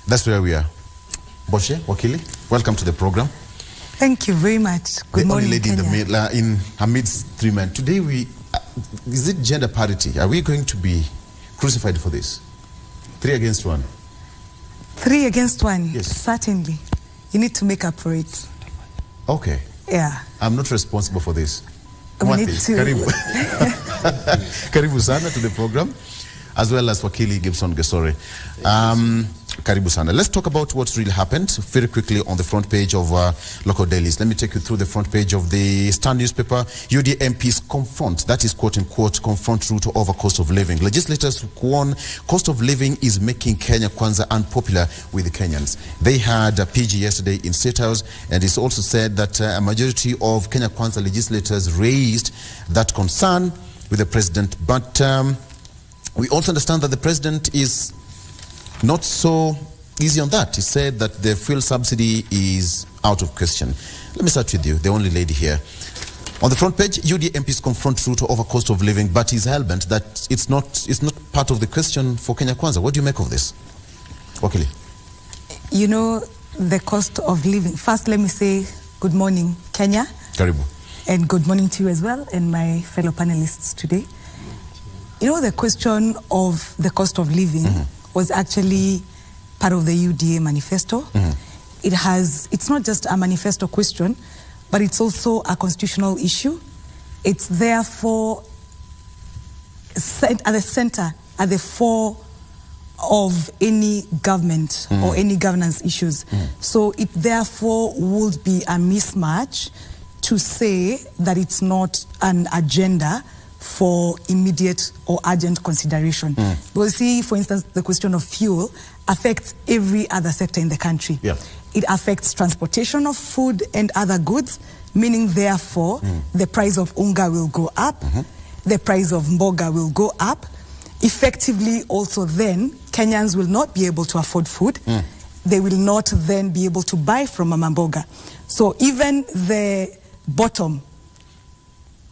That's where we are. Boshe, Wakili, welcome to the program. Thank you very much. Good morning, only lady Kenya. in amidst three men. Today is it gender parity? Are we going to be crucified for this? 3 against 1. 3 against 1? Yes. Certainly. You need to make up for it. Okay. Yeah. I'm not responsible for this. We need to. Karibu sana to the program, as well as Wakili Gibson Gesore. Karibu sana. Let's talk about what's really happened very quickly on the front page of local dailies. Let me take you through the front page of the Star newspaper. UDA MPs confront, that is quote unquote, confront Ruto over cost of living. Legislators warn cost of living is making Kenya Kwanza unpopular with the Kenyans. They had a PG yesterday in State House, and it's also said that a majority of Kenya Kwanza legislators raised that concern with the president. But we also understand that the president is not so easy on that. He said that the fuel subsidy is out of question. Let me start with you, the only lady here. On the front page, UDA MPs confront Ruto over cost of living, but he's hell-bent that it's not part of the question for Kenya Kwanza. What do you make of this? Wakili. You know, the cost of living. First, let me say good morning, Kenya. Karibu. And good morning to you as well and my fellow panelists today. You know, the question of the cost of living was actually part of the UDA manifesto. It's not just a manifesto question, but it's also a constitutional issue. It's therefore at the center, at the fore of any government or any governance issues. So it therefore would be a mismatch to say that it's not an agenda for immediate or urgent consideration. We'll see, for instance, the question of fuel affects every other sector in the country. Yeah. It affects transportation of food and other goods, meaning therefore the price of unga will go up, the price of mboga will go up. Effectively also then, Kenyans will not be able to afford food. They will not then be able to buy from Mama Mboga. So even the bottom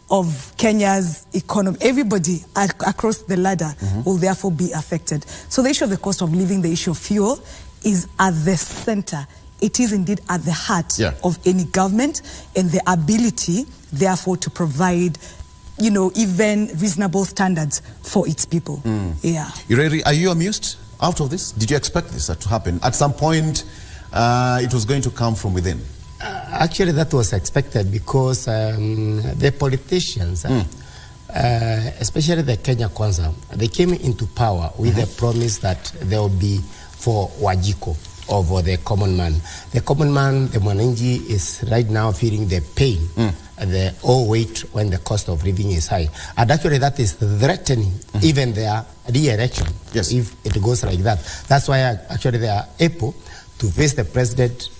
of Kenya's economy, everybody across the ladder will therefore be affected. So the issue of the cost of living, the issue of fuel is at the center. It is indeed at the heart of any government, and the ability therefore to provide, you know, even reasonable standards for its people. Yeah. Ireri, are you amused out of this? Did you expect this to happen? At some point, it was going to come from within. Actually, that was expected because the politicians, especially the Kenya Kwanza, they came into power with a promise that there will be for Wajiko, or for the common man. The common man, the Mwananchi, is right now feeling the pain, the weight when the cost of living is high. And actually that is threatening even their re-election if it goes like that. That's why actually they are able to face the president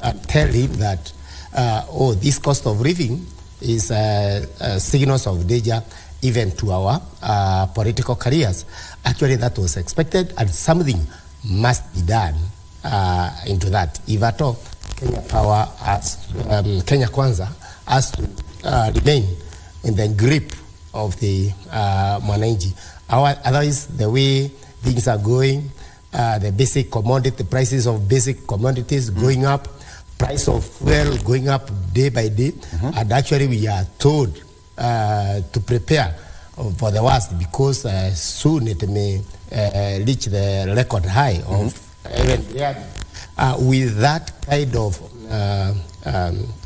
and tell him that, this cost of living is signals of danger even to our political careers. Actually, that was expected, and something must be done into that. If at all, Kenya Kwanza has to remain in the grip of the Mwananchi. Otherwise, the way things are going, the basic commodity, the prices of basic commodities going up, price of fuel going up day by day, and actually we are told to prepare for the worst because soon it may reach the record high of even with that kind of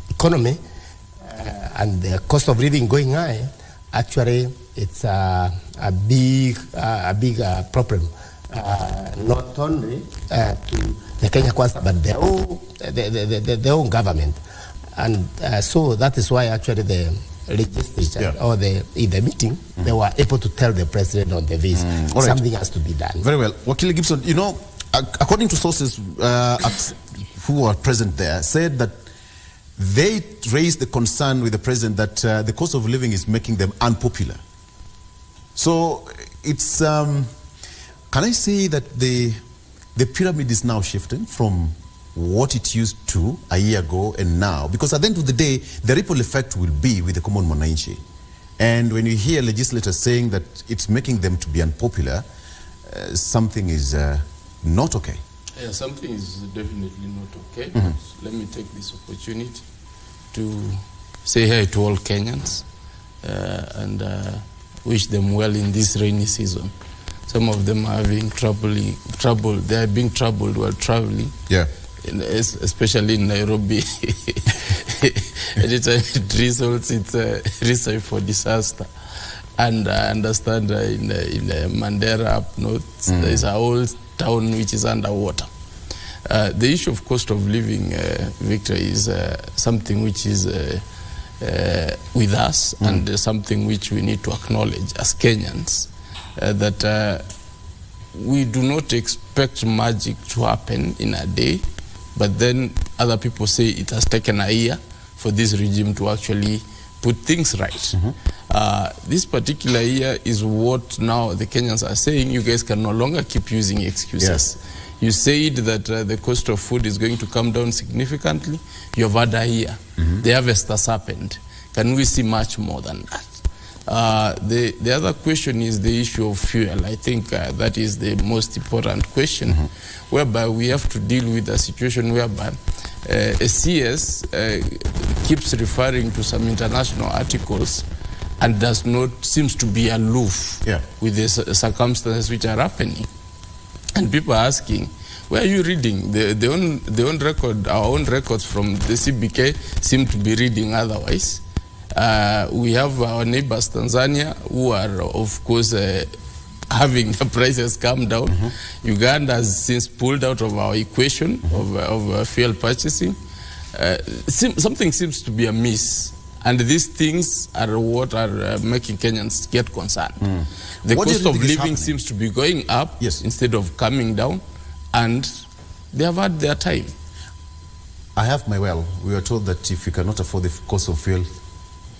economy and the cost of living going high. Actually, it's a big problem. Not only to the Kenya Kwanza, but their own government. And so that is why actually the legislature or in the meeting, they were able to tell the president on the face something has to be done. Very well. Wakili Gibson, you know, according to sources who are present there, said that they raised the concern with the president that the cost of living is making them unpopular. So it's, can I say that the pyramid is now shifting from what it used to a year ago and now? Because at the end of the day, the ripple effect will be with the common Mwananchi. And when you hear legislators saying that it's making them to be unpopular, something is not okay. Yeah, something is definitely not okay. But let me take this opportunity to say hi to all Kenyans and wish them well in this rainy season. Some of them are having trouble. They are being troubled while traveling. Yeah. Especially in Nairobi. Anytime it drizzles, it's a recipe for disaster. And I understand in Mandera up north, there is a whole town which is underwater. The issue of cost of living, Victor, is something which is with us and something which we need to acknowledge as Kenyans, that we do not expect magic to happen in a day, but then other people say it has taken a year for this regime to actually put things right. This particular year is what now the Kenyans are saying, you guys can no longer keep using excuses. Yes. You said that the cost of food is going to come down significantly. You have had a year. The harvest has happened. Can we see much more than that? The other question is the issue of fuel. I think that is the most important question, whereby we have to deal with a situation whereby a CS keeps referring to some international articles and does not, seems to be aloof with the circumstances which are happening. And people are asking, where are you reading? The own record, our own records from the CBK seem to be reading otherwise. We have our neighbors, Tanzania, who are, of course, having the prices come down. Uganda has since pulled out of our equation of fuel purchasing. Something seems to be amiss. And these things are what are making Kenyans get concerned. The cost of living seems to be going up instead of coming down, and they have had their time. I have my well. We were told that if you cannot afford the cost of fuel,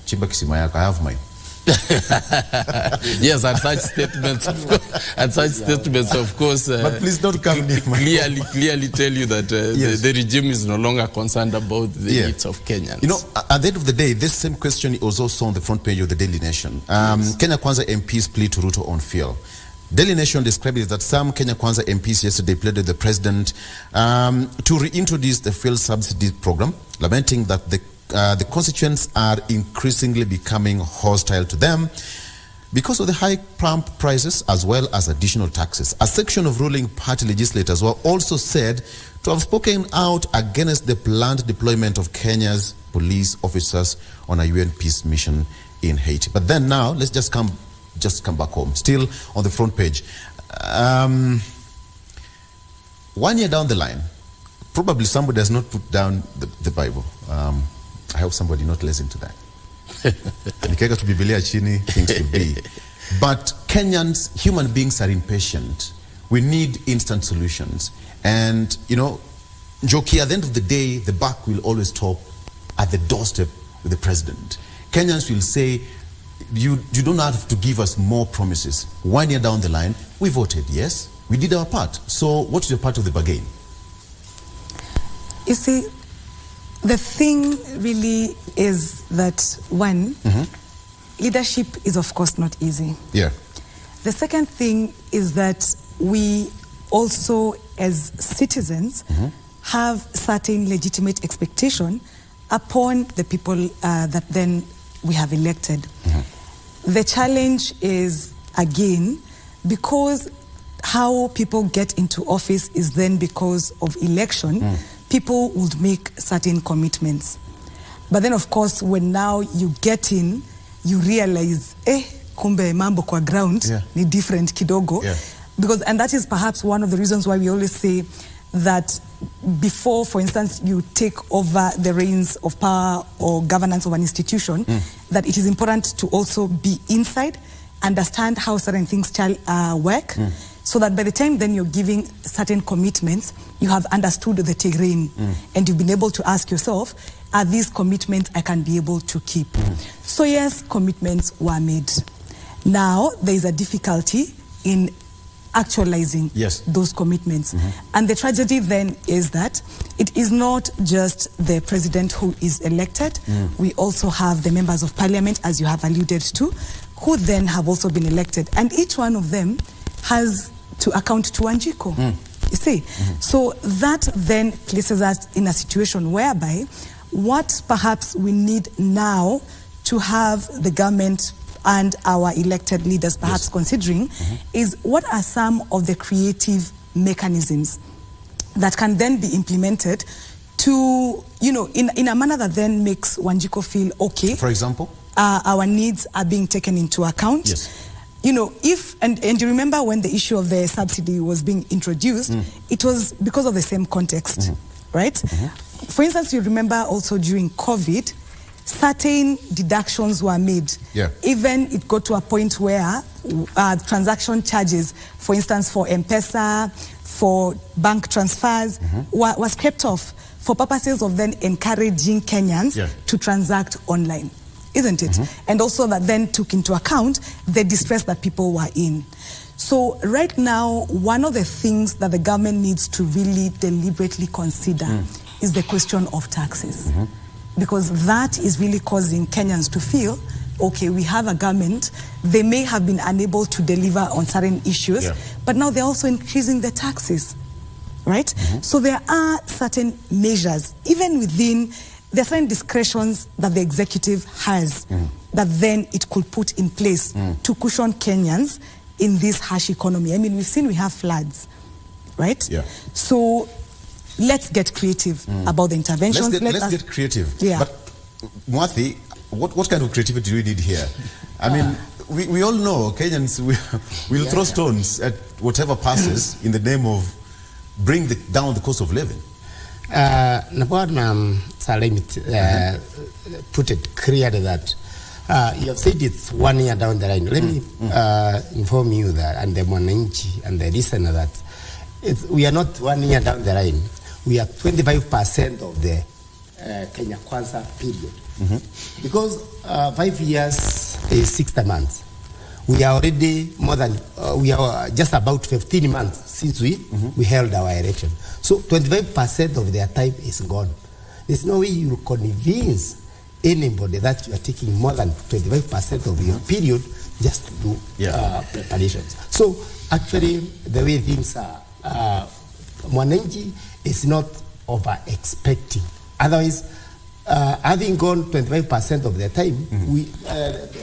chimba kisima yako. I have mine. Yes, and such statements, of course, but please don't come near my clearly tell you that the regime is no longer concerned about the needs of Kenyans. You know, at the end of the day, this same question was also on the front page of the Daily Nation. Kenya Kwanza MPs plead to Ruto on fuel. Daily Nation described it that some Kenya Kwanza MPs yesterday pleaded the president to reintroduce the fuel subsidy program, lamenting that the constituents are increasingly becoming hostile to them because of the high pump prices as well as additional taxes. A section of ruling party legislators were also said to have spoken out against the planned deployment of Kenya's police officers on a UN peace mission in Haiti. But then now, let's just come back home. Still on the front page. 1 year down the line, probably somebody has not put down the Bible. I hope somebody not listen to that. Nikeka to Biblia chini, things will be. But Kenyans, human beings are impatient. We need instant solutions. And, you know, Njoki, at the end of the day, the buck will always stop at the doorstep with the president. Kenyans will say, you don't have to give us more promises. 1 year down the line, we voted, yes, we did our part. So what's your part of the bargain? You see, the thing really is that, one, leadership is of course not easy. Yeah. The second thing is that we also, as citizens, have certain legitimate expectation upon the people that then we have elected. The challenge is, again, because how people get into office is then because of election, people would make certain commitments. But then, of course, when now you get in, you realize, kumbe mambo kwa ground ni different kidogo. Because, and that is perhaps one of the reasons why we always say that before, for instance, you take over the reins of power or governance of an institution, that it is important to also be inside, understand how certain things work, so that by the time then you're giving certain commitments, you have understood the terrain, and you've been able to ask yourself, are these commitments I can be able to keep? So yes, commitments were made. Now, there is a difficulty in actualizing those commitments. And the tragedy then is that it is not just the president who is elected. We also have the members of parliament, as you have alluded to, who then have also been elected. And each one of them has to account to Wanjiko. You see? So that then places us in a situation whereby what perhaps we need now to have the government and our elected leaders perhaps considering is what are some of the creative mechanisms that can then be implemented to, in a manner that then makes Wanjiku feel okay. For example? Our needs are being taken into account. Yes. If and you remember when the issue of the subsidy was being introduced, it was because of the same context, right? For instance, you remember also during COVID, certain deductions were made. Yeah. Even it got to a point where transaction charges, for instance, for M-Pesa, for bank transfers, was kept off for purposes of then encouraging Kenyans to transact online. Isn't it? And also that then took into account the distress that people were in. So right now, one of the things that the government needs to really deliberately consider is the question of taxes. Because that is really causing Kenyans to feel, okay, we have a government, they may have been unable to deliver on certain issues, but now they're also increasing the taxes, right? So there are certain measures, even within, there are certain discretions that the executive has that then it could put in place to cushion Kenyans in this harsh economy. I mean, we have floods, right? Yeah. So let's get creative about the interventions. Let's get creative. Yeah. But Mwathi, what kind of creativity do we need here? I mean, we all know Kenyans will throw stones at whatever passes in the name of bring down the cost of living. So let me put it clearly that you have said it's 1 year down the line. Let me inform you that, and the Mwananchi and the listener, that we are not 1 year down the line. We are 25% of the Kenya Kwanza period. Because 5 years is 60 months. We are already we are just about 15 months since we held our election. So 25% of their time is gone. There's no way you convince anybody that you are taking more than 25% of your period just to do preparations. So actually, the way things are, Mwananchi is not over-expecting. Otherwise, having gone 25% of the time,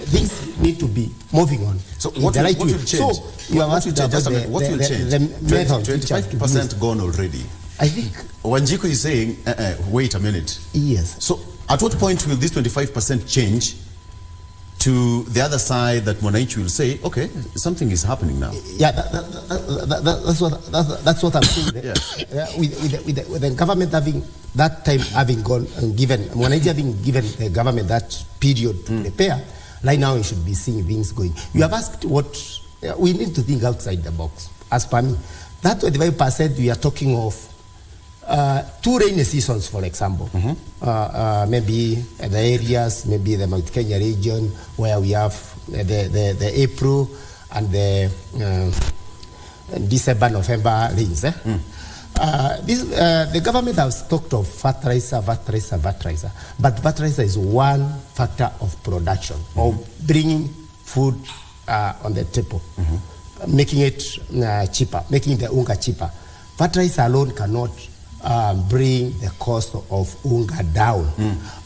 things need to be moving on. So what will change? So you are asking about what will change? 25% gone already. I think Wanjiku is saying, wait a minute. Yes. So at what point will this 25% change to the other side that Mwananchi will say, okay, something is happening now? Yeah, that's what I'm saying. With the government having that time having gone and given, Mwananchi having given the government that period to prepare, right now we should be seeing things going. You have asked what, we need to think outside the box. As per me, that 25% we are talking of 2 rainy seasons, for example. Maybe the areas, maybe the Mount Kenya region, where we have the April and the December, November rains. The government has talked of fertilizer, but fertilizer is one factor of production, of bringing food on the table, making it cheaper, making the unga cheaper. Fertilizer alone cannot bring the cost of unga down.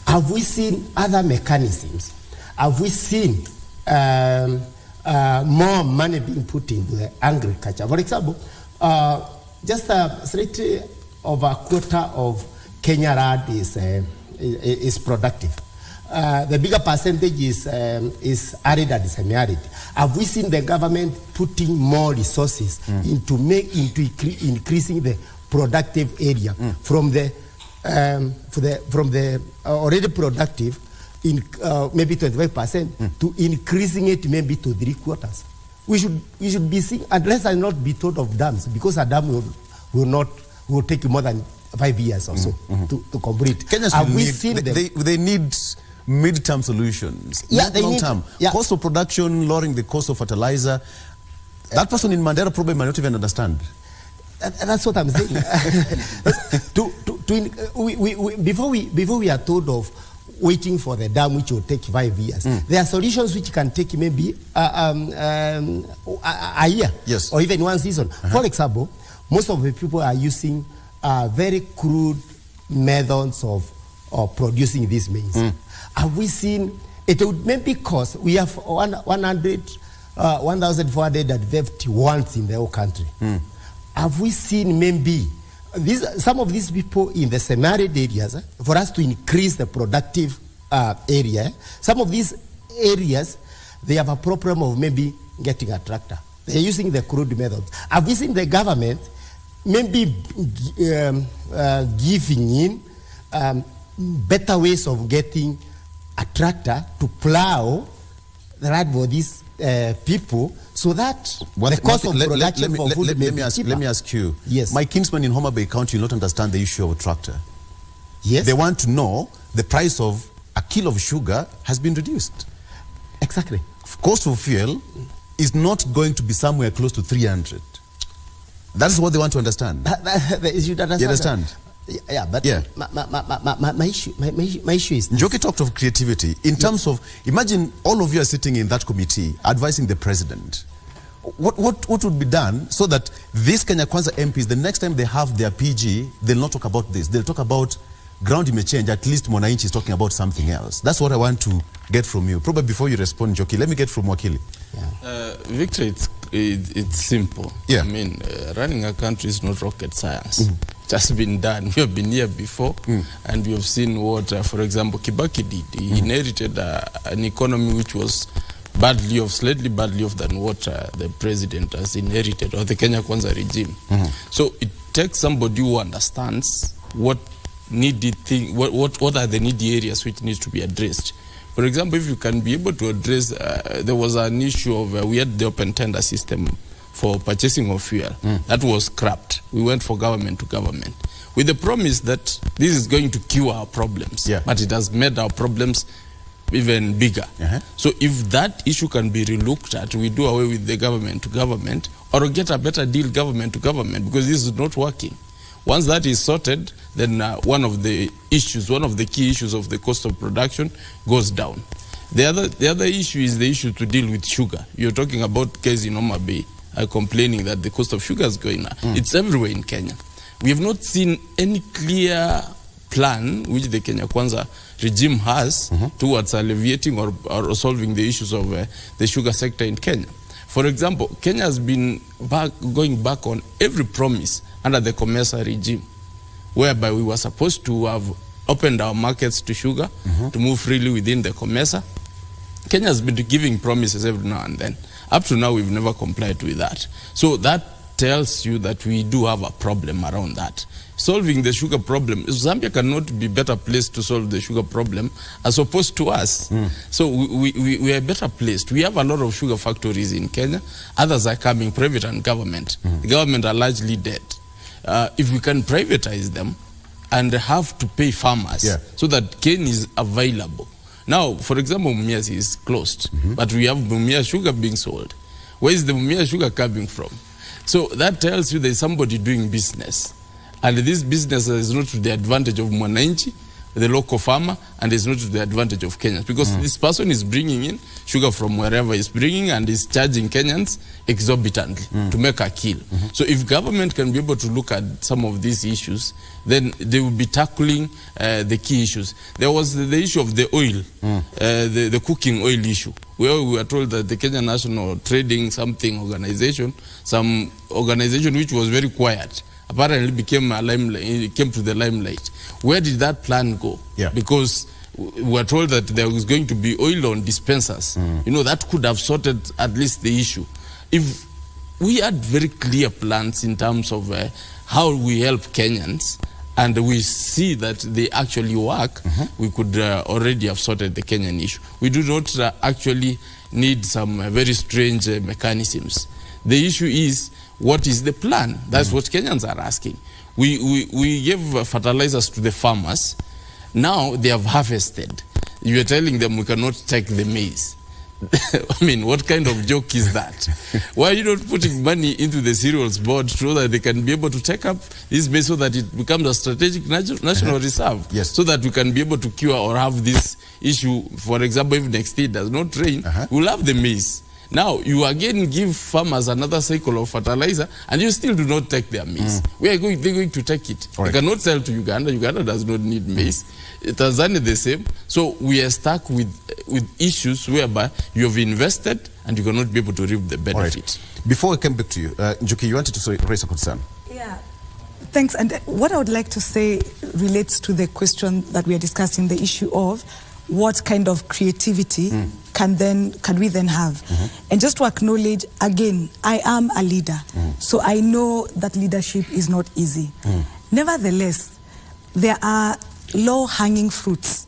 Have we seen other mechanisms? Have we seen more money being put into the agriculture? For example, just slightly over a quarter of Kenya land is productive. The bigger percentage is arid and semi-arid. Have we seen the government putting more resources into increasing the productive area from the already productive in maybe 25% to increasing it maybe to 3/4? We should be seeing, unless I not be told of dams, because a dam will take more than 5 years or so to complete. They need mid-term solutions, not long-term. Cost of production, lowering the cost of fertilizer. That person in Mandera probably might not even understand. That's what I'm saying. Before we are told of waiting for the dam, which will take 5 years, there are solutions which can take maybe a year, or even 1 season. For example, most of the people are using very crude methods of producing this maize. Have we seen, it would maybe cost, we have 1,451 in the whole country. Have we seen maybe some of these people in the semi-arid areas, for us to increase the productive area, some of these areas, they have a problem of maybe getting a tractor. They're using the crude methods. Have we seen the government maybe giving in better ways of getting a tractor to plow the land for these people, so that the cost of production for food may be cheaper? Let me ask you. Yes. My kinsman in Homa Bay County will not understand the issue of a tractor. Yes. They want to know the price of a kilo of sugar has been reduced. Exactly. Cost of fuel is not going to be somewhere close to 300. That is what they want to understand. You understand? Yeah, but yeah. My issue is this. Njoki talked of creativity in terms of, imagine all of you are sitting in that committee advising the president. What would be done so that these Kenya Kwanza MPs, the next time they have their PG, they'll not talk about this. They'll talk about ground may change. At least Mwananchi is talking about something else. That's what I want to get from you. Probably before you respond, Njoki, let me get from Wakili. Yeah. Victor, it's simple. Yeah. I mean, running a country is not rocket science. It has been done. We have been here before, and we have seen what, for example, Kibaki did. He inherited an economy which was slightly badly off than what the president has inherited, or the Kenya Kwanza regime. So it takes somebody who understands what are the needy areas which need to be addressed. For example, if you can be able to address, there was an issue of, we had the open tender system for purchasing of fuel. That was scrapped. We went for government to government with the promise that this is going to cure our problems, but it has made our problems even bigger. So if that issue can be relooked at, we do away with the government to government, or get a better deal government to government, because this is not working. Once that is sorted, then one of the key issues of the cost of production goes down. The other issue is the issue to deal with sugar. You're talking about case in Homa Bay complaining that the cost of sugar is going up. It's everywhere in Kenya. We have not seen any clear plan which the Kenya Kwanza regime has towards alleviating or solving the issues of the sugar sector in Kenya. For example, Kenya has been going back on every promise under the COMESA regime, whereby we were supposed to have opened our markets to sugar to move freely within the COMESA. Kenya has been giving promises every now and then. Up to now, we've never complied with that. So that tells you that we do have a problem around that. Solving the sugar problem, Zambia cannot be better placed to solve the sugar problem as opposed to us. So we are better placed. We have a lot of sugar factories in Kenya. Others are coming, private and government. The government are largely dead. If we can privatize them and have to pay farmers so that cane is available. Now, for example, Mumias is closed, but we have Mumia sugar being sold. Where is the Mumia sugar coming from? So that tells you there's somebody doing business. And this business is not to the advantage of Mwananchi, the local farmer, and is not to the advantage of Kenyans. Because this person is bringing in sugar from wherever he's bringing and is charging Kenyans exorbitantly to make a kill. So if government can be able to look at some of these issues, then they will be tackling the key issues. There was the issue of the oil, the cooking oil issue, where we were told that the Kenya National Trading organization, some organization which was very quiet, apparently became a limelight. It came to the limelight. Where did that plan go? Because we were told that there was going to be oil on dispensers. You know, that could have sorted at least the issue. If we had very clear plans in terms of how we help Kenyans, and we see that they actually work, we could already have sorted the Kenyan issue. We do not actually need some very strange mechanisms. The issue is, what is the plan? That's what Kenyans are asking. We gave fertilizers to the farmers. Now they have harvested. You are telling them we cannot take the maize. I mean, what kind of joke is that? Why are you not putting money into the cereals board so that they can be able to take up this maize so that it becomes a strategic national reserve? So that we can be able to cure or have this issue. For example, if next year does not rain, we'll have the maize. Now, you again give farmers another cycle of fertilizer, and you still do not take their maize. They're going to take it. Right. They cannot sell to Uganda. Uganda does not need maize. Tanzania the same. So we are stuck with issues whereby you have invested and you cannot be able to reap the benefit. Right. Before I come back to you, Njuki, you wanted to raise a concern. Yeah. Thanks. And what I would like to say relates to the question that we are discussing, the issue of what kind of creativity can we then have. And just to acknowledge, again, I am a leader. So I know that leadership is not easy. Nevertheless, there are low-hanging fruits.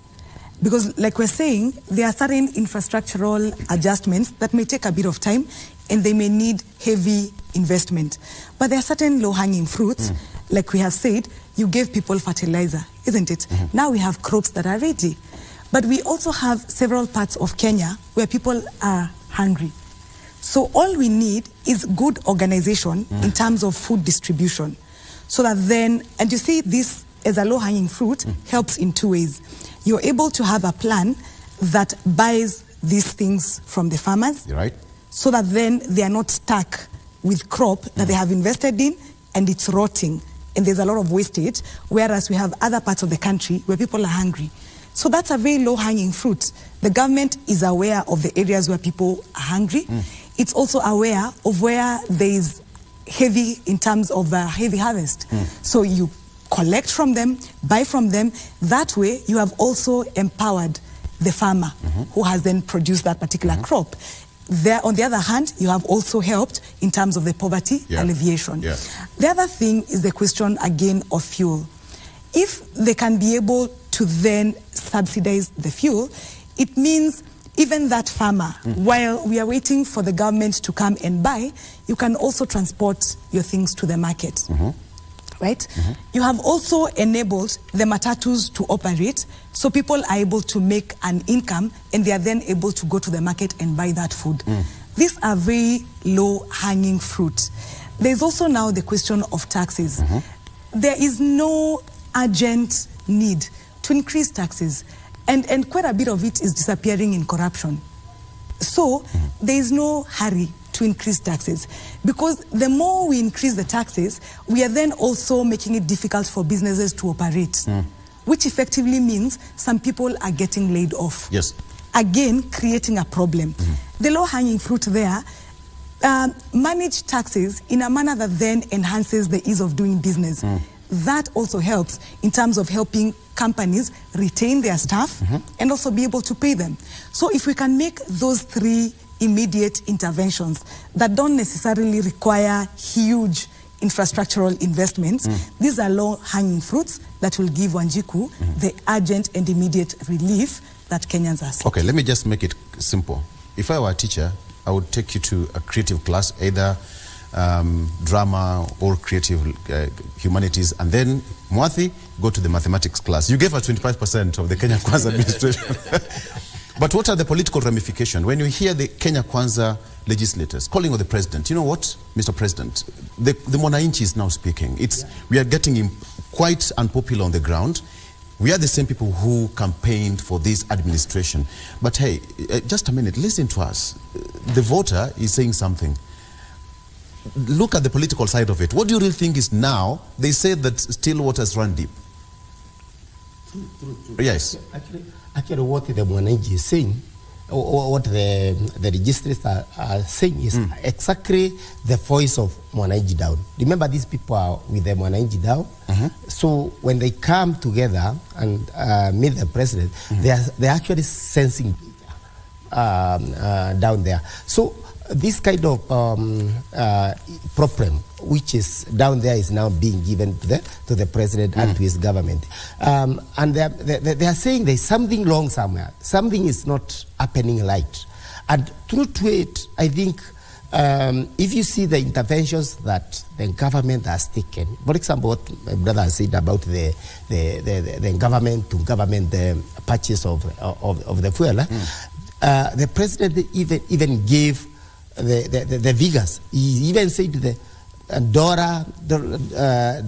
Because like we're saying, there are certain infrastructural adjustments that may take a bit of time and they may need heavy investment. But there are certain low-hanging fruits. Like we have said, you gave people fertilizer, isn't it? Now we have crops that are ready. But we also have several parts of Kenya where people are hungry. So all we need is good organization in terms of food distribution. So that then, and you see this as a low-hanging fruit helps in two ways. You're able to have a plan that buys these things from the farmers. You're right. So that then they are not stuck with crop that they have invested in and it's rotting and there's a lot of wastage, whereas we have other parts of the country where people are hungry. So that's a very low-hanging fruit. The government is aware of the areas where people are hungry. It's also aware of where there is heavy in terms of heavy harvest. So you collect from them, buy from them. That way you have also empowered the farmer who has then produced that particular crop. There, on the other hand, you have also helped in terms of the poverty alleviation. The other thing is the question again of fuel. If they can be able to then subsidize the fuel, it means even that farmer, while we are waiting for the government to come and buy, you can also transport your things to the market. Right? You have also enabled the matatus to operate, so people are able to make an income and they are then able to go to the market and buy that food. These are very low-hanging fruit. There's also now the question of taxes. There is no urgent need to increase taxes, and quite a bit of it is disappearing in corruption. So there is no hurry to increase taxes, because the more we increase the taxes, we are then also making it difficult for businesses to operate, which effectively means some people are getting laid off. Yes. Again, creating a problem. The low-hanging fruit there, manage taxes in a manner that then enhances the ease of doing business. That also helps in terms of helping companies retain their staff and also be able to pay them. So if we can make those three immediate interventions that don't necessarily require huge infrastructural investments, these are low-hanging fruits that will give Wanjiku the urgent and immediate relief that Kenyans are seeking. Okay, let me just make it simple. If I were a teacher, I would take you to a creative class, either drama or creative humanities, and then Mwathi, go to the mathematics class. You gave her 25% of the Kenya Kwanza administration. But what are the political ramifications? When you hear the Kenya Kwanza legislators calling on the president, you know what, Mr. President, the Mwananchi is now speaking. We are getting quite unpopular on the ground. We are the same people who campaigned for this administration. But hey, just a minute, listen to us. The voter is saying something. Look at the political side of it. What do you really think is now? They say that still waters run deep. True. Yes. Actually, what the Mwananchi is saying, or what the registrars are saying is exactly the voice of Mwananchi down. Remember, these people are with the Mwananchi down. So when they come together and meet the president, they're actually sensing down there. So this kind of problem which is down there is now being given to the president and to his government. And they are saying there's something wrong somewhere. Something is not happening right. And true to it, I think if you see the interventions that the government has taken, for example, what my brother said about the government to government the purchase of the fuel, the president even gave the figures. He even said the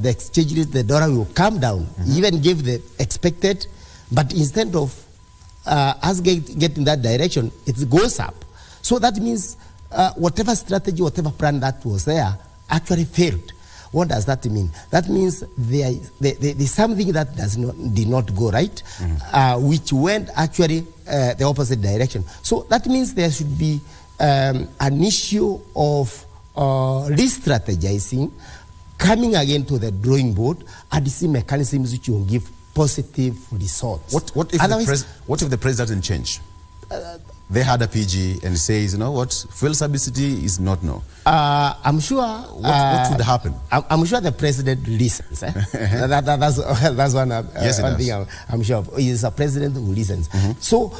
exchange rate, the dollar will come down. He even gave the expected, but instead of us getting that direction, it goes up. So that means whatever strategy, whatever plan that was there actually failed. What does that mean? That means there's something that did not go right, which went actually the opposite direction. So that means there should be an issue of re-strategizing, coming again to the drawing board, and see mechanisms which will give positive results. What if the price doesn't change? They had a PG and says, you know what, fuel subsidy is not no. I'm sure. What would happen? I'm sure the president listens. That's one thing I'm sure of. He is a president who listens. So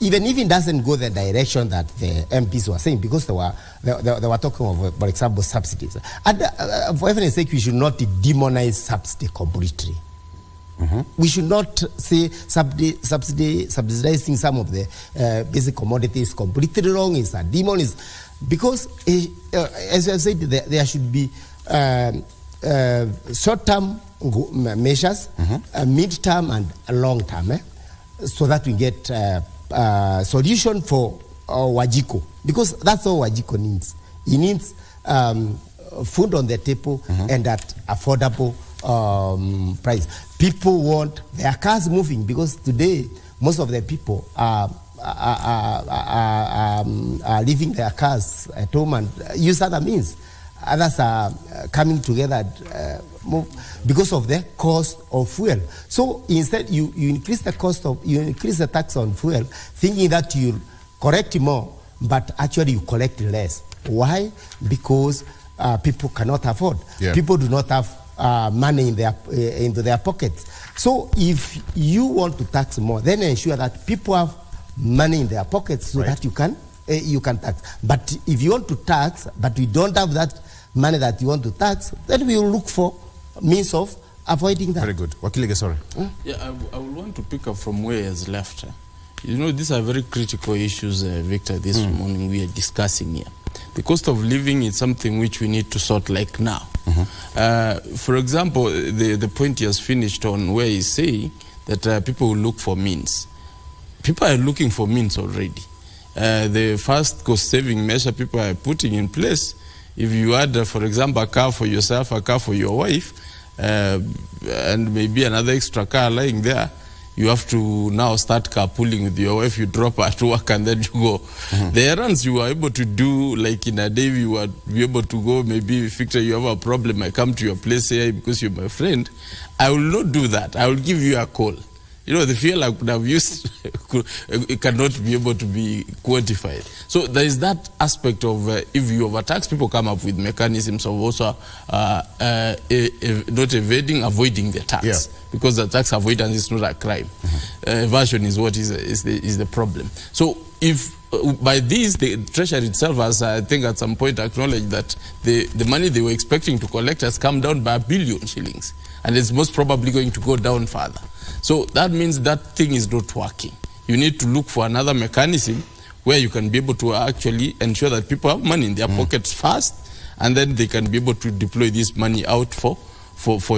even if it doesn't go the direction that the MPs were saying, because they were talking of, for example, subsidies. And for heaven's sake, we should not demonize subsidy completely. We should not say subsidizing some of the basic commodities completely wrong, is a demon, is because as I said, there should be short-term measures, mid-term and long-term, so that we get solution for Wajiko, because that's all Wajiko needs. He needs food on the table and at affordable price. People want their cars moving, because today most of the people are leaving their cars at home and use other means. Others are coming together move because of the cost of fuel. So instead you increase the tax on fuel, thinking that you collect more, but actually you collect less. Why? Because people cannot afford. People do not have money into their pockets. So if you want to tax more, then ensure that people have money in their pockets, so that you can tax. But if you want to tax, but we don't have that money that you want to tax, then we will look for means of avoiding that. Very good. Wakili Gesore. Yeah, I would want to pick up from where he has left. You know, these are very critical issues, Victor, this morning we are discussing here. The cost of living is something which we need to sort like now. For example, the point he has finished on, where he's saying that people will look for means. People are looking for means already. The first cost-saving measure people are putting in place, if you had, for example, a car for yourself, a car for your wife, and maybe another extra car lying there, you have to now start carpooling with your wife. You drop her at work and then you go. The errands you were able to do, like in a day, you were be able to go, maybe, Victor, you have a problem, I come to your place here because you're my friend. I will not do that. I will give you a call. You know, the fuel I could have used it cannot be able to be quantified. So there is that aspect of if you overtax, people come up with mechanisms of also not evading, avoiding the tax. Because the tax avoidance is not a crime. Evasion is what is the problem. So if by this, the Treasury itself has, I think at some point, acknowledged that the money they were expecting to collect has come down by 1 billion shillings. And it's most probably going to go down further. So that means that thing is not working. You need to look for another mechanism where you can be able to actually ensure that people have money in their pockets fast, and then they can be able to deploy this money out for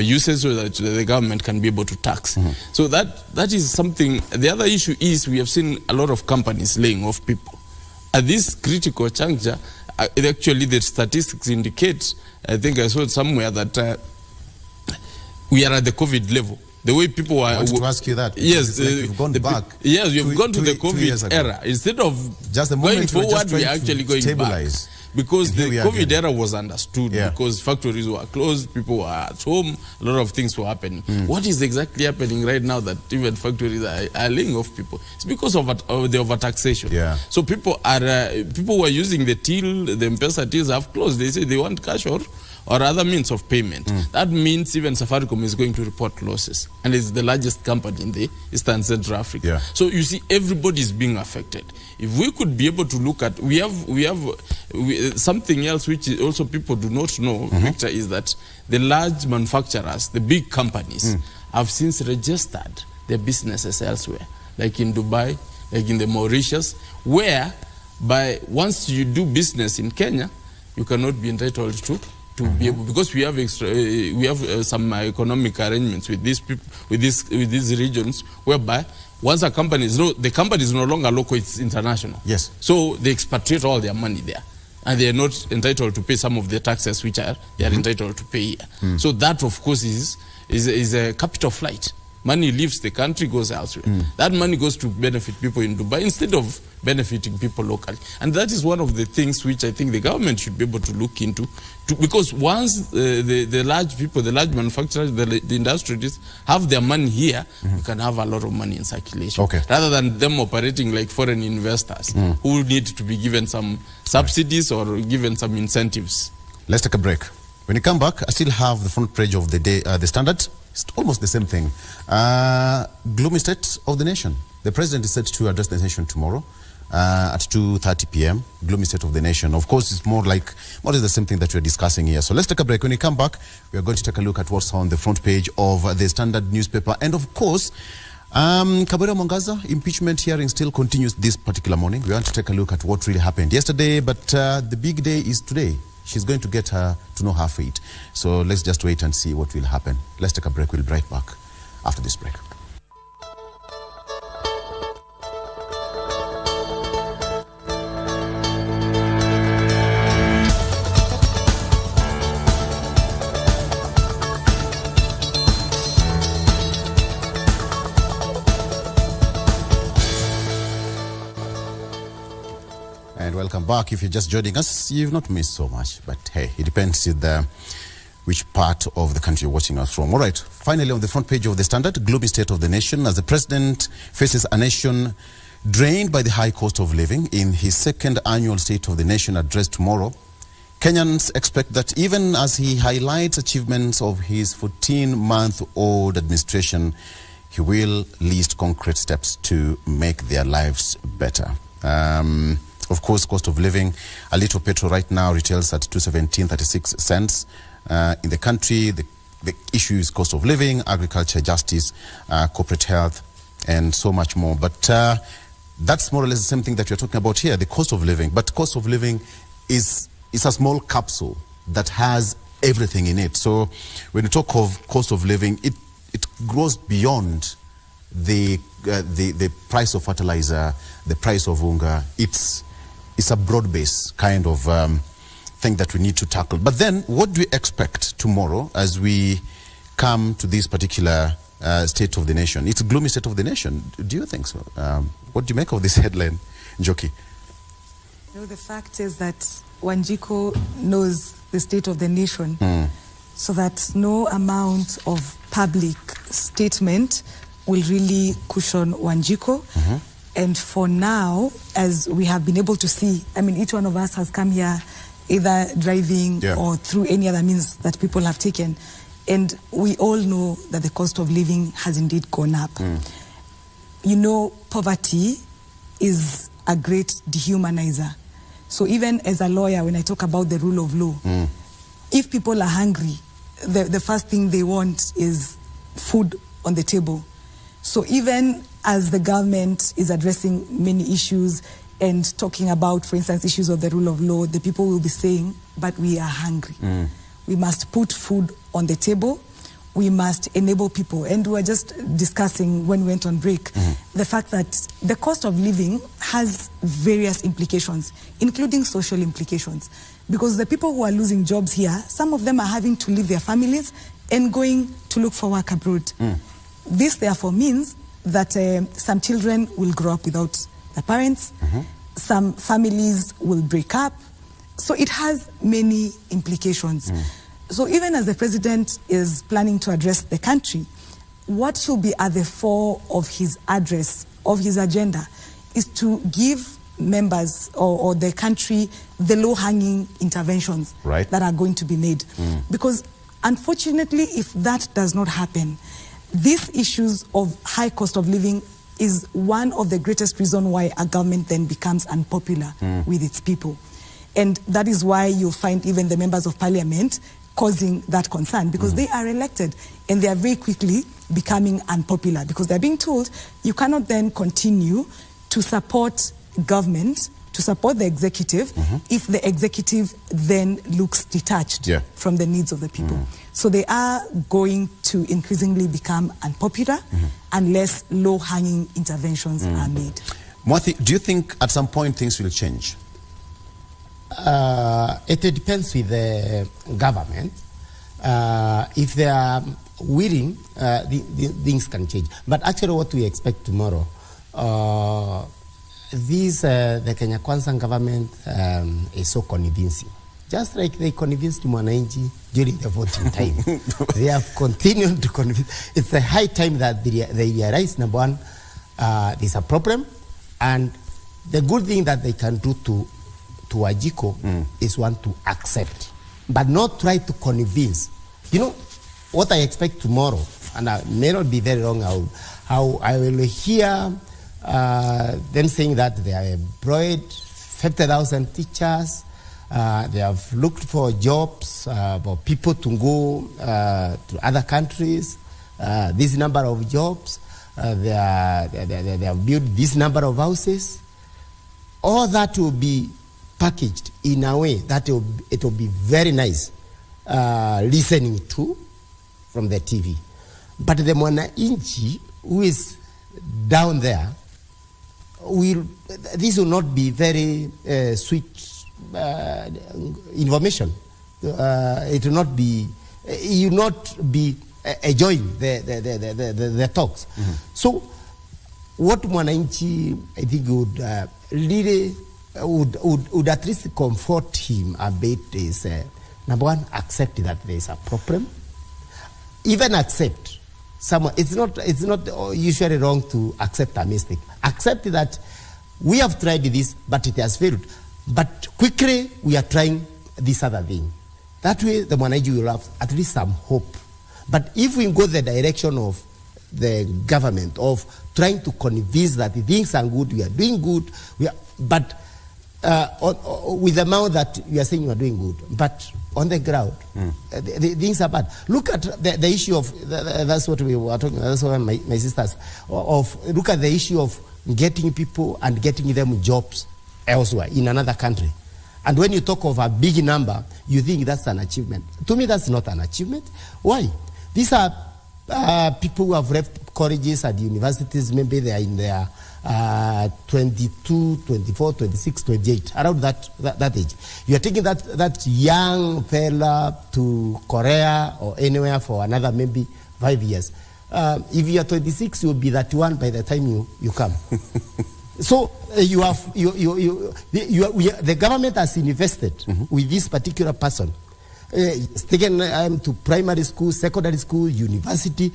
uses so that the government can be able to tax. So that is something. The other issue is we have seen a lot of companies laying off people. At this critical juncture, actually the statistics indicate, I think I saw it somewhere, that we are at the COVID level. The way people are... I wanted to ask you that. Yes. Like you've gone back. Yes, you've gone to the COVID era. Instead of just the going forward, we are actually going stabilize. Back. Because the COVID era was understood, because factories were closed, people were at home, a lot of things were happening. What is exactly happening right now that even factories are laying off people? It's because of the overtaxation. So people were using the till, the M-Pesa tills have closed. They say they want cash or other means of payment. That means even Safaricom is going to report losses. And it's the largest company in the Eastern Central Africa. So you see, everybody is being affected. If we could be able to look at, we have something else which is also people do not know, Victor, is that the large manufacturers, the big companies, have since registered their businesses elsewhere, like in Dubai, like in the Mauritius, where once you do business in Kenya, you cannot be entitled to be able, because we have some economic arrangements with these people, with these regions, whereby once a company is the company is no longer local, it's international. Yes. So they expatriate all their money there. and they are not entitled to pay some of the taxes which they are entitled to pay here. So that, of course, is a capital flight. Money leaves the country, goes elsewhere. That money goes to benefit people in Dubai instead of benefiting people locally. And that is one of the things which I think the government should be able to look into. Because once the large people, the large manufacturers, the industrialists have their money here, you can have a lot of money in circulation. Okay. Rather than them operating like foreign investors who need to be given some subsidies or given some incentives. Let's take a break. When you come back, I still have the front page of the day, the Standard. It's almost the same thing. Gloomy state of the nation. The president is set to address the nation tomorrow at 2:30 p.m. Gloomy state of the nation. Of course, it's more or less the same thing that we're discussing here. So let's take a break. When you come back, we are going to take a look at what's on the front page of the Standard newspaper. And of course, Kabera Mwangaza impeachment hearing still continues this particular morning. We want to take a look at what really happened yesterday, but the big day is today. She's going to get to know her fate. So let's just wait and see what will happen. Let's take a break. We'll be right back after this break. And welcome back. If you're just joining us, you've not missed so much. But hey, it depends on which part of the country you're watching us from. All right, finally on the front page of the Standard, gloomy state of the nation as the president faces a nation drained by the high cost of living. In his second annual State of the Nation address tomorrow, Kenyans expect that even as he highlights achievements of his 14-month-old administration, he will list concrete steps to make their lives better. Of course, cost of living, a litre of petrol right now retails at 217.36 cents. In the country, the issue is cost of living, agriculture, justice, corporate health, and so much more. But that's more or less the same thing that we're talking about here, the cost of living. But cost of living is a small capsule that has everything in it. So when you talk of cost of living, it grows beyond the price of fertilizer, the price of unga. It's a broad-based kind of thing that we need to tackle. But then, what do we expect tomorrow as we come to this particular state of the nation? It's a gloomy state of the nation. Do you think so? What do you make of this headline, Njoki? You know, the fact is that Wanjiku knows the state of the nation, so that no amount of public statement will really cushion Wanjiku. And for now, as we have been able to see, I mean, each one of us has come here either driving or through any other means that people have taken. And we all know that the cost of living has indeed gone up. You know, poverty is a great dehumanizer. So even as a lawyer, when I talk about the rule of law, if people are hungry, the first thing they want is food on the table. So even as the government is addressing many issues and talking about, for instance, issues of the rule of law, the people will be saying, but we are hungry. We must put food on the table. We must enable people. And we were just discussing when we went on break, the fact that the cost of living has various implications, including social implications. Because the people who are losing jobs here, some of them are having to leave their families and going to look for work abroad. This therefore means that some children will grow up without their parents, some families will break up. So it has many implications. So even as the president is planning to address the country, what should be at the fore of his address, of his agenda, is to give members or the country the low-hanging interventions that are going to be made. Because unfortunately, if that does not happen, these issues of high cost of living is one of the greatest reasons why a government then becomes unpopular with its people. And that is why you'll find even the members of parliament causing that concern, because they are elected and they are very quickly becoming unpopular because they're being told you cannot then continue to support government, to support the executive, if the executive then looks detached from the needs of the people. So they are going to increasingly become unpopular unless low-hanging interventions are made. Mwathi, do you think at some point things will change? It depends with the government. If they are willing, the things can change. But actually what we expect tomorrow, the Kenya Kwanza government is so convincing. Just like they convinced Mwananchi during the voting time. They have continued to convince. It's a high time that they realize, number one, there's a problem, and the good thing that they can do to Wajiko is one to accept, but not try to convince. You know, what I expect tomorrow, and I may not be very wrong, how I will hear them saying that they have employed 50,000 teachers, they have looked for jobs for people to go to other countries, this number of jobs, they have built this number of houses. All that will be packaged in a way that it will be very nice listening to from the TV. But the Mwananchi who is down there, this will not be very sweet information. It will not be, you will not be enjoying the talks. So what Mwananchi, I think, would really would at least comfort him a bit is, number one, accept that there is a problem. Even accept someone. It's not usually wrong to accept a mistake. Accept that we have tried this, but it has failed. But quickly we are trying this other thing. That way the Mwananchi will have at least some hope. But if we go the direction of the government of trying to convince that the things are good, we are doing good, but with the mouth that you are saying you are doing good, but on the ground, the things are bad. Look at the issue of, that's what we were talking about, that's what my sisters, look at the issue of getting people and getting them jobs elsewhere, in another country. And when you talk of a big number, you think that's an achievement. To me, that's not an achievement. Why? These are people who have left colleges and universities, maybe they are in their 22, 24, 26, 28, around that age. You are taking that young fella to Korea or anywhere for another maybe 5 years. If you are 26, you will be 31 by the time you come. So the government has invested with this particular person. It's taken to primary school, secondary school, university.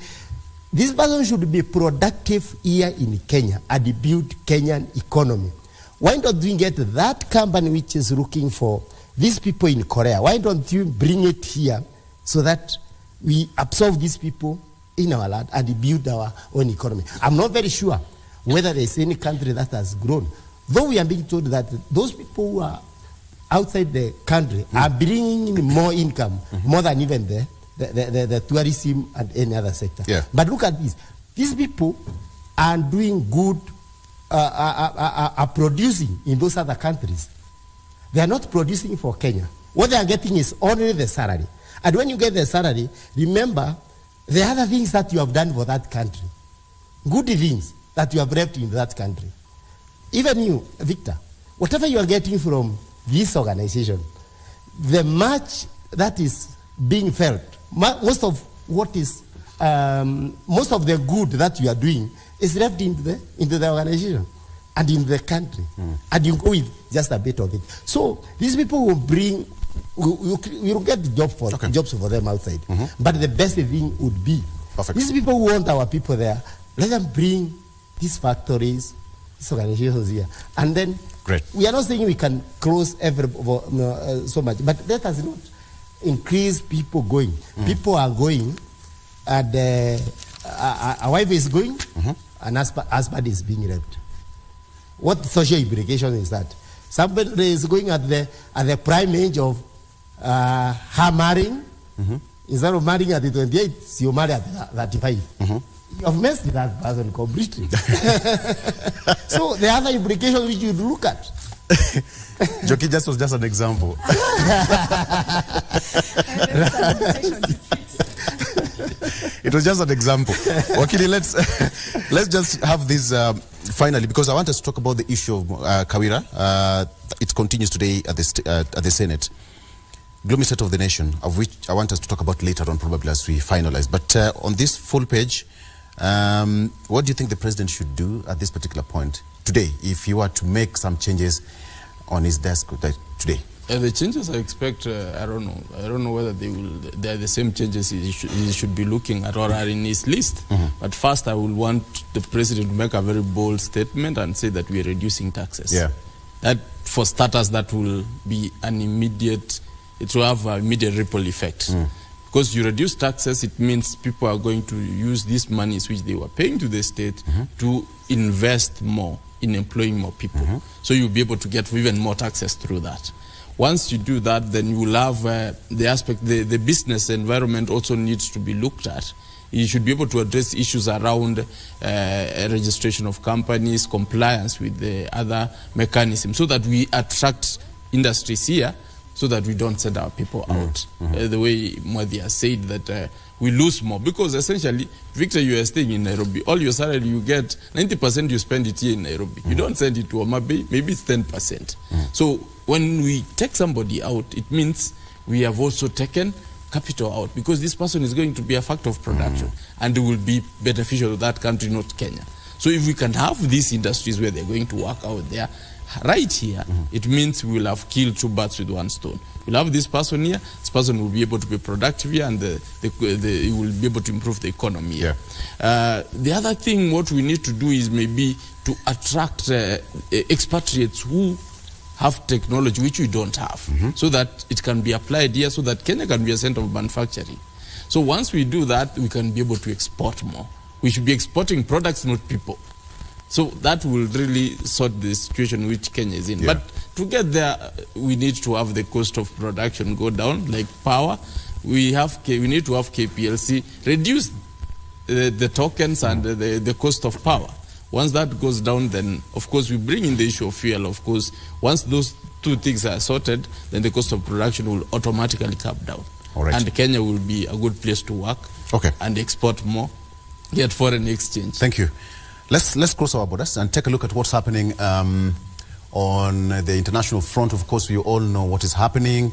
This person should be productive here in Kenya and build Kenyan economy. Why don't we get that company which is looking for these people in Korea? Why don't you bring it here so that we absorb these people in our land and build our own economy? I'm not very sure whether there's any country that has grown. Though we are being told that those people who are outside the country are bringing in more income, more than even the tourism and any other sector. Yeah. But look at this. These people are doing good, are producing in those other countries. They are not producing for Kenya. What they are getting is only the salary. And when you get the salary, remember the other things that you have done for that country. Good things that you have left in that country. Even you, Victor, whatever you are getting from this organization, the much that is being felt, most of what is, most of the good that you are doing is left into the organization and in the country, and you go with just a bit of it. So these people will bring, you will get jobs for them outside. But the best thing would be, these people who want our people there, let them bring these factories, these organizations here, and then we are not saying we can close so much, but that has not increased people going. People are going, and a wife is going, and husband is being raped. What social implication is that? Somebody is going at the prime age of her marrying. Instead of marrying at the 28, you marry at 35. You have messed with that person completely. So the other implications which you look at. Joki just was just an example. It was just an example. Wakili, let's just have this finally, because I want us to talk about the issue of Kawira, it continues today at the Senate. Gloomy state of the nation, of which I want us to talk about later on, probably as we finalize. But on this full page, what do you think the president should do at this particular point today, if he were to make some changes on his desk today? The changes I expect, I don't know. I don't know whether they are the same changes he should be looking at or are in his list. But first, I will want the president to make a very bold statement and say that we are reducing taxes. Yeah. That, for starters, that will be an immediate. It will have an immediate ripple effect. Because you reduce taxes, it means people are going to use these monies which they were paying to the state to invest more in employing more people. So you'll be able to get even more taxes through that. Once you do that, then you will have the aspect, the business environment also needs to be looked at. You should be able to address issues around registration of companies, compliance with the other mechanisms, so that we attract industries here, so that we don't send our people out. The way Modi has said that we lose more. Because essentially, Victor, you are staying in Nairobi. All your salary you get, 90% you spend it here in Nairobi. You don't send it to Omabe, maybe it's 10%. So when we take somebody out, it means we have also taken capital out, because this person is going to be a factor of production and it will be beneficial to that country, not Kenya. So if we can have these industries where they're going to work out there, right here, it means we will have killed two birds with one stone. We'll have this person here, this person will be able to be productive here, and he will be able to improve the economy here. The other thing, what we need to do is maybe to attract expatriates who have technology which we don't have, so that it can be applied here, so that Kenya can be a center of manufacturing. So once we do that, we can be able to export more. We should be exporting products, not people. So that will really sort the situation which Kenya is in. But to get there, we need to have the cost of production go down, like power. We need to have KPLC reduce the tokens and the cost of power. Once that goes down, then of course we bring in the issue of fuel. Of course, once those two things are sorted, then the cost of production will automatically come down. All right. And Kenya will be a good place to work and export more, get foreign exchange. Thank you. Let's cross our borders and take a look at what's happening on the international front. Of course, we all know what is happening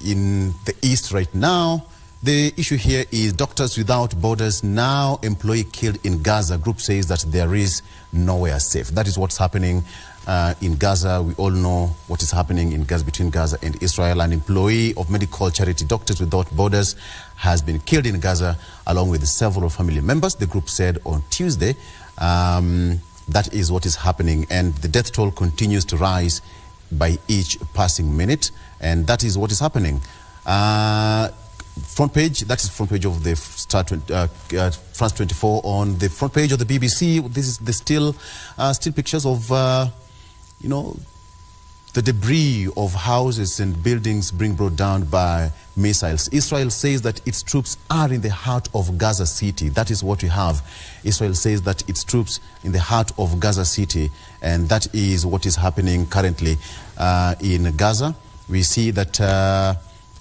in the East right now. The issue here is Doctors Without Borders now employee killed in Gaza. Group says that there is nowhere safe. That is what's happening in Gaza. We all know what is happening in Gaza, between Gaza and Israel. An employee of medical charity Doctors Without Borders has been killed in Gaza along with several family members. The group said on Tuesday that is what is happening, and the death toll continues to rise by each passing minute, and that is what is happening. Front page, that is front page of the France 24. On the front page of the BBC, this is the still pictures of the debris of houses and buildings being brought down by missiles. Israel says that its troops are in the heart of Gaza City. That is what we have. Israel says that its troops in the heart of Gaza City, and that is what is happening currently in Gaza. We see that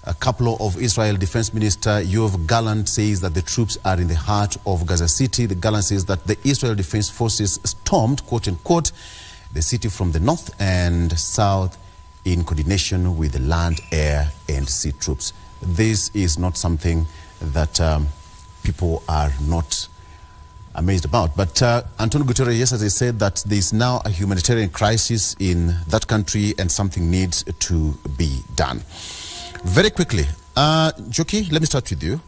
a couple of Israel Defense Minister Yoav Gallant says that the troops are in the heart of Gaza City. The Gallant says that the Israel Defense Forces stormed, quote unquote, the city from the north and south in coordination with the land, air, and sea troops. This is not something that people are not amazed about. But Antonio Guterres yesterday said that there is now a humanitarian crisis in that country and something needs to be done. Very quickly, Joki, let me start with you.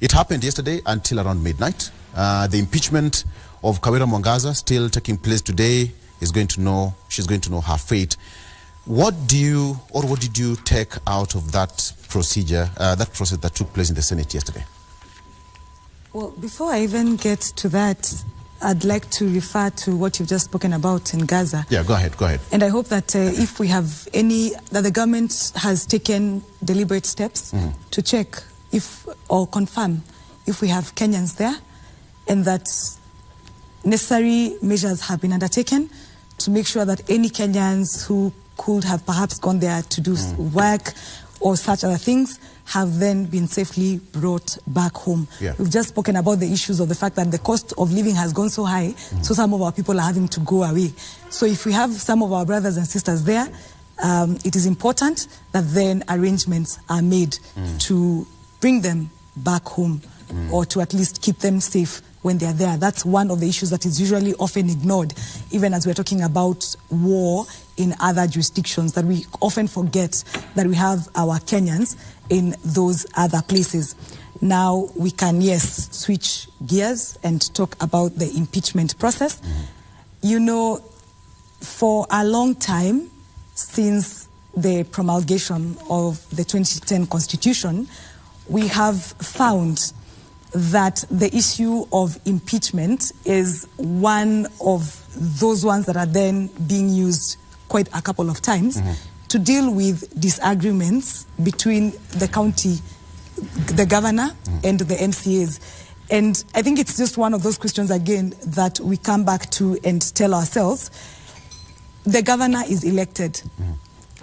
It happened yesterday until around midnight. The impeachment of Kawira Mwangaza still taking place today. She's going to know her fate. What did you take out of that procedure, that process that took place in the Senate yesterday? Well, before I even get to that, I'd like to refer to what you've just spoken about in Gaza. Yeah, go ahead. And I hope that if we have that the government has taken deliberate steps to check or confirm if we have Kenyans there, and that necessary measures have been undertaken to make sure that any Kenyans who could have perhaps gone there to do work or such other things have then been safely brought back home. Yeah. We've just spoken about the issues of the fact that the cost of living has gone so high, so some of our people are having to go away. So if we have some of our brothers and sisters there, it is important that then arrangements are made to bring them back home or to at least keep them safe when they are there. That's one of the issues that is usually often ignored, even as we're talking about war in other jurisdictions, that we often forget that we have our Kenyans in those other places. Now we can, yes, switch gears and talk about the impeachment process. You know, for a long time, since the promulgation of the 2010 Constitution, we have found that the issue of impeachment is one of those ones that are then being used quite a couple of times to deal with disagreements between the county, the governor, and the MCAs. And I think it's just one of those questions, again, that we come back to and tell ourselves, the governor is elected.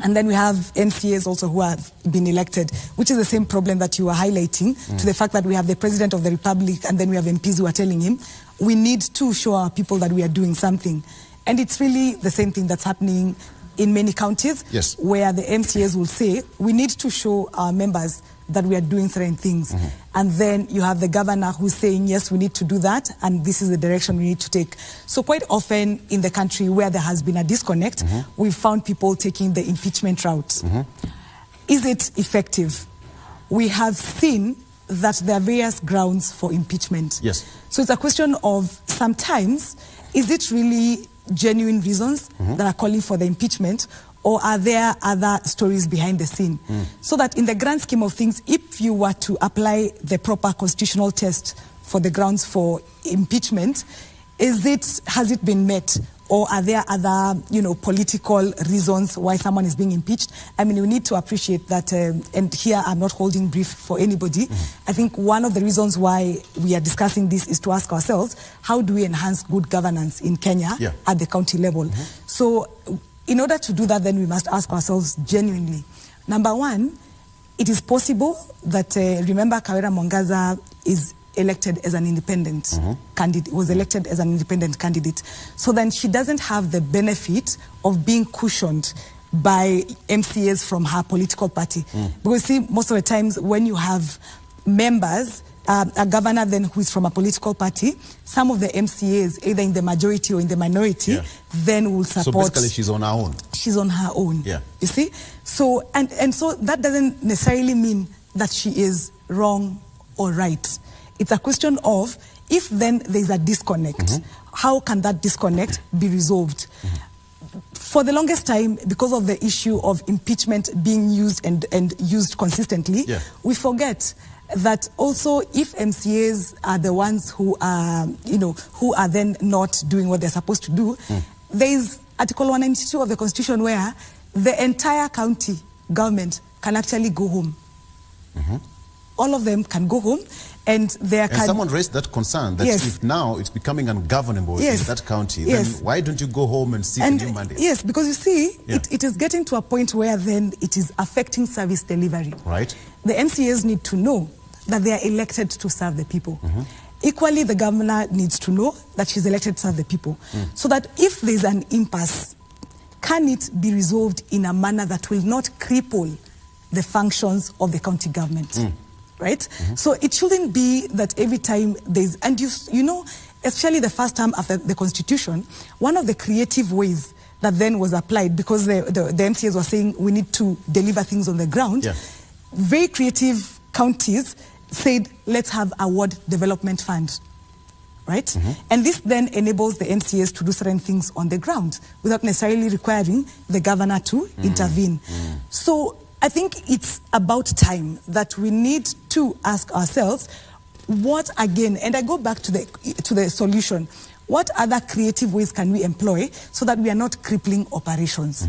And then we have MCAs also who have been elected, which is the same problem that you are highlighting, to the fact that we have the President of the Republic and then we have MPs who are telling him, we need to show our people that we are doing something. And it's really the same thing that's happening in many counties, where the MCAs will say, we need to show our members that we are doing certain things. And then you have the governor who's saying, yes, we need to do that, and this is the direction we need to take. So quite often in the country where there has been a disconnect, we've found people taking the impeachment route. Is it effective? We have seen that there are various grounds for impeachment. So it's a question of sometimes, is it really genuine reasons that are calling for the impeachment, or are there other stories behind the scene? So that in the grand scheme of things, if you were to apply the proper constitutional test for the grounds for impeachment, has it been met? Or are there other, political reasons why someone is being impeached? I mean, we need to appreciate that, and here I'm not holding brief for anybody. I think one of the reasons why we are discussing this is to ask ourselves, how do we enhance good governance in Kenya at the county level? So in order to do that, then we must ask ourselves genuinely. Number one, it is possible that, remember, Kawira Mwangaza is elected as an independent candidate, was elected as an independent candidate. So then she doesn't have the benefit of being cushioned by MCAs from her political party. Because see, most of the times when you have members, a governor then who is from a political party, some of the MCAs, either in the majority or in the minority, then will support. So basically she's on her own. She's on her own. You see? So, and so that doesn't necessarily mean that she is wrong or right. It's a question of, if then there's a disconnect, how can that disconnect be resolved? For the longest time, because of the issue of impeachment being used and used consistently, we forget that also if MCAs are the ones who are, who are then not doing what they're supposed to do, there is Article 192 of the Constitution where the entire county government can actually go home. All of them can go home. And someone raised that concern that if now it's becoming ungovernable in that county, then why don't you go home and seek a new mandate? Yes, because you see, it is getting to a point where then it is affecting service delivery. Right. The MCAs need to know that they are elected to serve the people. Equally, the governor needs to know that she's elected to serve the people. So that if there's an impasse, can it be resolved in a manner that will not cripple the functions of the county government? Right? So it shouldn't be that every time there's, and you know, especially the first time after the Constitution, one of the creative ways that then was applied, because the MCAs were saying we need to deliver things on the ground, very creative counties said, let's have a ward development fund. Right? And this then enables the MCAs to do certain things on the ground without necessarily requiring the governor to intervene. So I think it's about time that we need to ask ourselves, what again, and I go back to the solution, what other creative ways can we employ so that we are not crippling operations?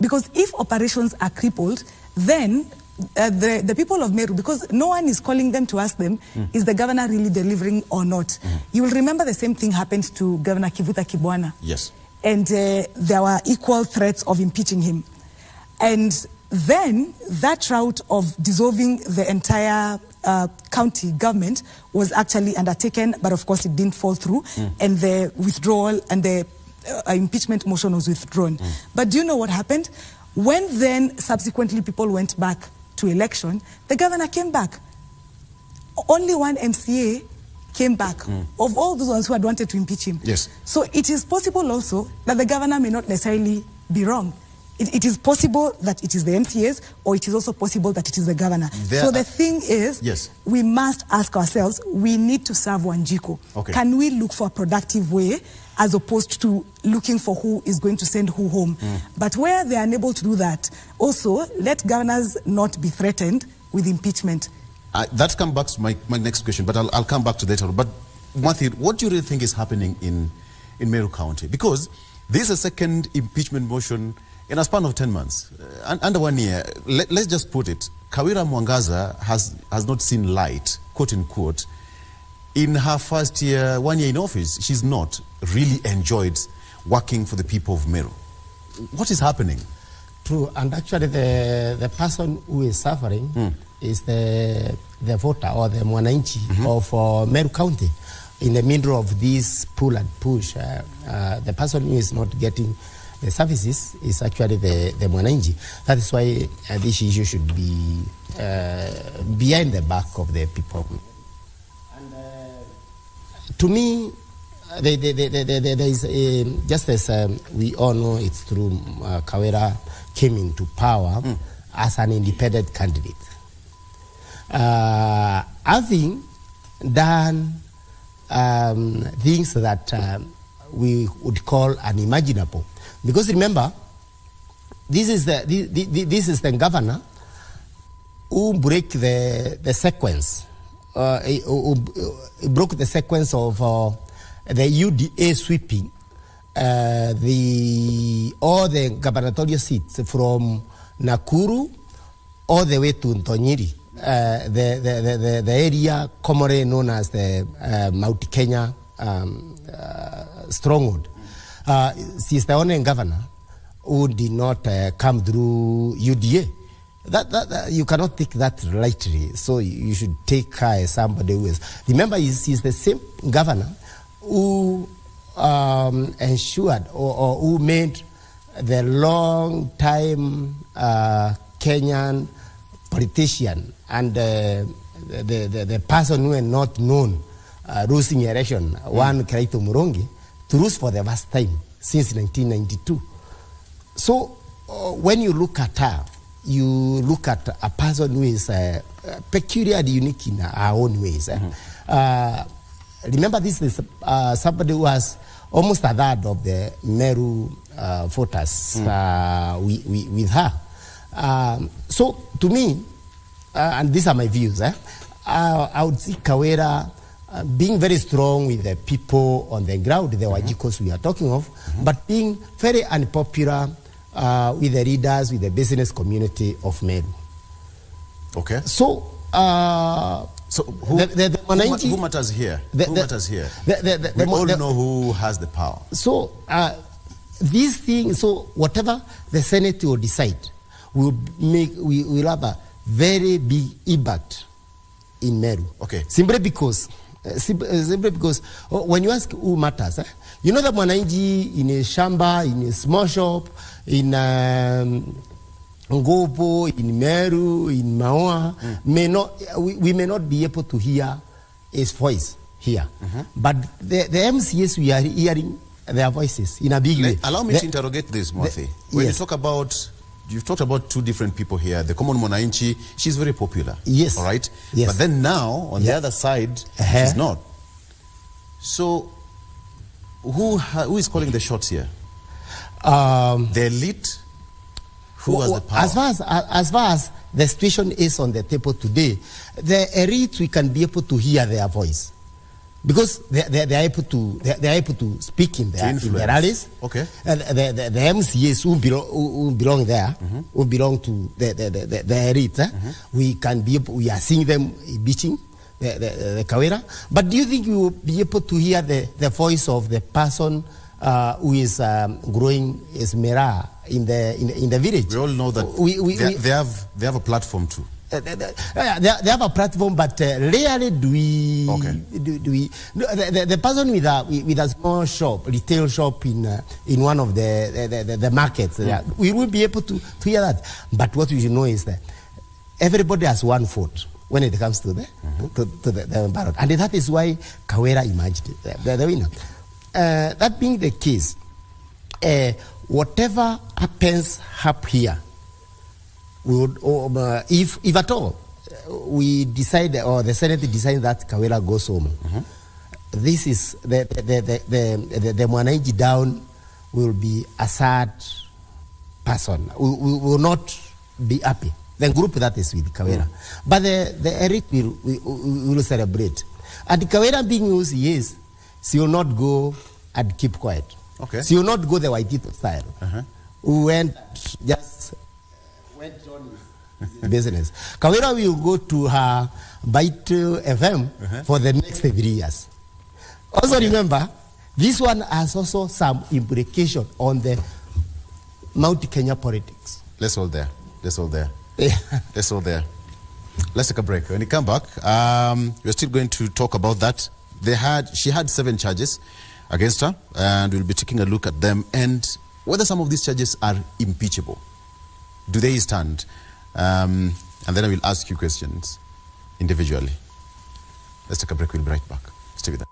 Because if operations are crippled, then the people of Meru, because no one is calling them to ask them, is the governor really delivering or not? You will remember the same thing happened to Governor Kivuta Kibwana. Yes. And there were equal threats of impeaching him. And then that route of dissolving the entire county government was actually undertaken, but of course it didn't fall through, and the withdrawal and the impeachment motion was withdrawn. But do you know what happened? When then subsequently people went back to election, the governor came back. Only one MCA came back of all those ones who had wanted to impeach him. Yes. So it is possible also that the governor may not necessarily be wrong. It is possible that it is the MCAs, or it is also possible that it is the governor. So the thing is, yes, we must ask ourselves, we need to serve Wanjiku. Okay. Can we look for a productive way as opposed to looking for who is going to send who home? But where they are unable to do that, also let governors not be threatened with impeachment. That comes back to my next question, but I'll come back to that. But one thing, what do you really think is happening in Meru County? Because this is a second impeachment motion in a span of 10 months. Under 1 year, let's just put it, Kawira Mwangaza has not seen light, quote unquote. In her first year, 1 year in office, she's not really enjoyed working for the people of Meru. What is happening? True, and actually the person who is suffering is the voter or the mwananchi of Meru County. In the middle of this pull and push, the person who is not getting the services is actually the mwananchi. That is why this issue should be behind the back of the people. And to me, there is just as we all know, it's true, Kawira came into power as an independent candidate. Having done things that we would call unimaginable. Because remember, this is the governor who broke the sequence, who broke the sequence of the UDA sweeping all the gubernatorial seats from Nakuru all the way to Ntonyiri, the area commonly known as the Mount Kenya stronghold. She's the only governor who did not come through UDA. That you cannot take that lightly. So you should take her as somebody who is. Remember, she's the same governor who ensured or who made the long time Kenyan politician and the person who is not known losing election, one Kiraito Murongi, to lose for the first time since 1992. So when you look at her, you look at a person who is peculiarly unique in her own ways. Remember, this is somebody who has almost a third of the Meru voters with her. So to me, and these are my views, I would see Kawira being very strong with the people on the ground, the Wajikos we are talking of, but being very unpopular with the leaders, with the business community of Meru. Okay. So, who matters here? Who matters here? We all know who has the power. So, these things, so whatever the Senate will decide, will have a very big impact in Meru. Okay. Simply because when you ask who matters, you know that mwananchi in a shamba, in a small shop, in Ngobo, in Meru, in Maua, we may not be able to hear his voice here. But the MCS, we are hearing their voices in a big way. Allow me to interrogate this, Mwathi. When you talk about, you've talked about two different people here. The common mwananchi, she's very popular. Yes. All right? Yes. But then now, on the other side, she's not. So, who is calling the shots here? The elite? Who has the power? As far as the situation is on the table today, the elite, we can be able to hear their voice. Because they are able to speak in their rallies. Okay. The MCAs who belong there, who belong to the elite, we are seeing them beating the Kawira. But do you think you will be able to hear the voice of the person who is growing his mera in the village. We all know that they have a platform too. They have a platform, but rarely do we. Okay. The person with a small shop, retail shop in one of the markets, we will be able to hear that. But what we should know is that everybody has one vote when it comes to the ballot, and that is why Kawera emerged the winner. That being the case, whatever happens up here, we would, if at all we decide, or the Senate decides that Kawera goes home, this is the Mwananchi down will be a sad person. We will not be happy. The group that is with Kawera, but the elite will celebrate. And Kawera being who she is, she will not go and keep quiet. Okay. She will not go the Waitito style. Who went on his business. Kawera will go to her Baito FM for the next 3 years. Also remember, this one has also some implication on the Mount Kenya politics. Let's hold there. Let's hold there. Let's take a break. When you come back, we're still going to talk about that. She had 7 charges against her, and we'll be taking a look at them and whether some of these charges are impeachable. Do they stand? And then I will ask you questions individually. Let's take a break. We'll be right back. Stay with us.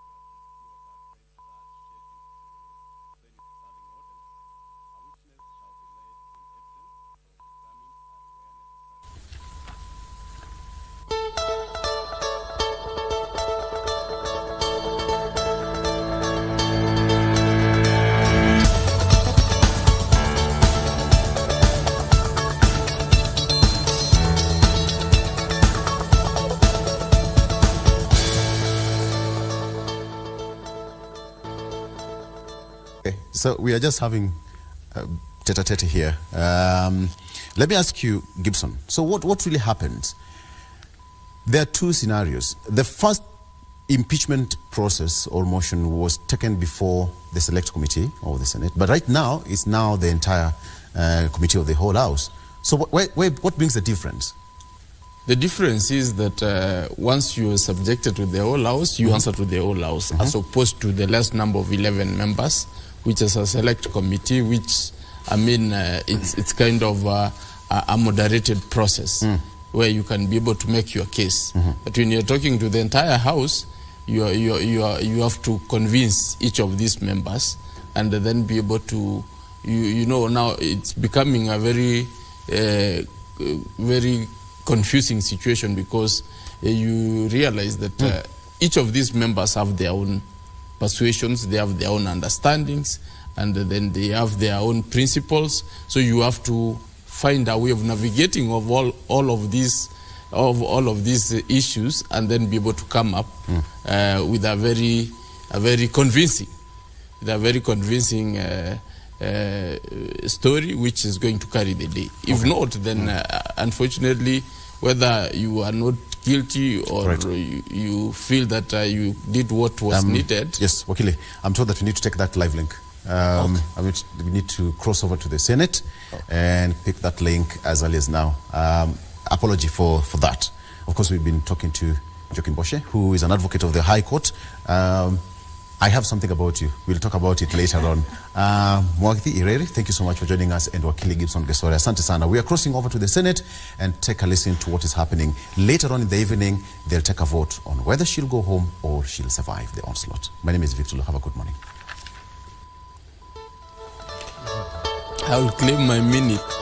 So we are just having tete-a-tete here. Let me ask you, Gibson. So what really happened? There are 2 scenarios. The first impeachment process or motion was taken before the Select Committee or the Senate, but right now it's now the entire committee of the whole House. So what brings the difference? The difference is that once you are subjected to the whole House, you answer to the whole House, as opposed to the last number of 11 members, which is a select committee, which, I mean, it's kind of a moderated process where you can be able to make your case. But when you're talking to the entire House, you have to convince each of these members and then be able to, you know, now it's becoming a very, very confusing situation because you realize that each of these members have their own persuasions, they have their own understandings, and then they have their own principles. So you have to find a way of navigating of all of these issues, and then be able to come up with a very convincing story, which is going to carry the day. If not, then unfortunately, whether you are not guilty or you feel that you did what was needed. Yes, Wakili, I'm told that we need to take that live link. We need to cross over to the Senate and pick that link as early as now. Apology for that. Of course, we've been talking to Joaquin Boshe, who is an advocate of the High Court. I have something about you. We'll talk about it later on. Mwakthi Ireri, thank you so much for joining us, and Wakili Gibson Gesore. Asante sana. We are crossing over to the Senate and take a listen to what is happening. Later on in the evening, they'll take a vote on whether she'll go home or she'll survive the onslaught. My name is Victor. Have a good morning. I will claim my minute.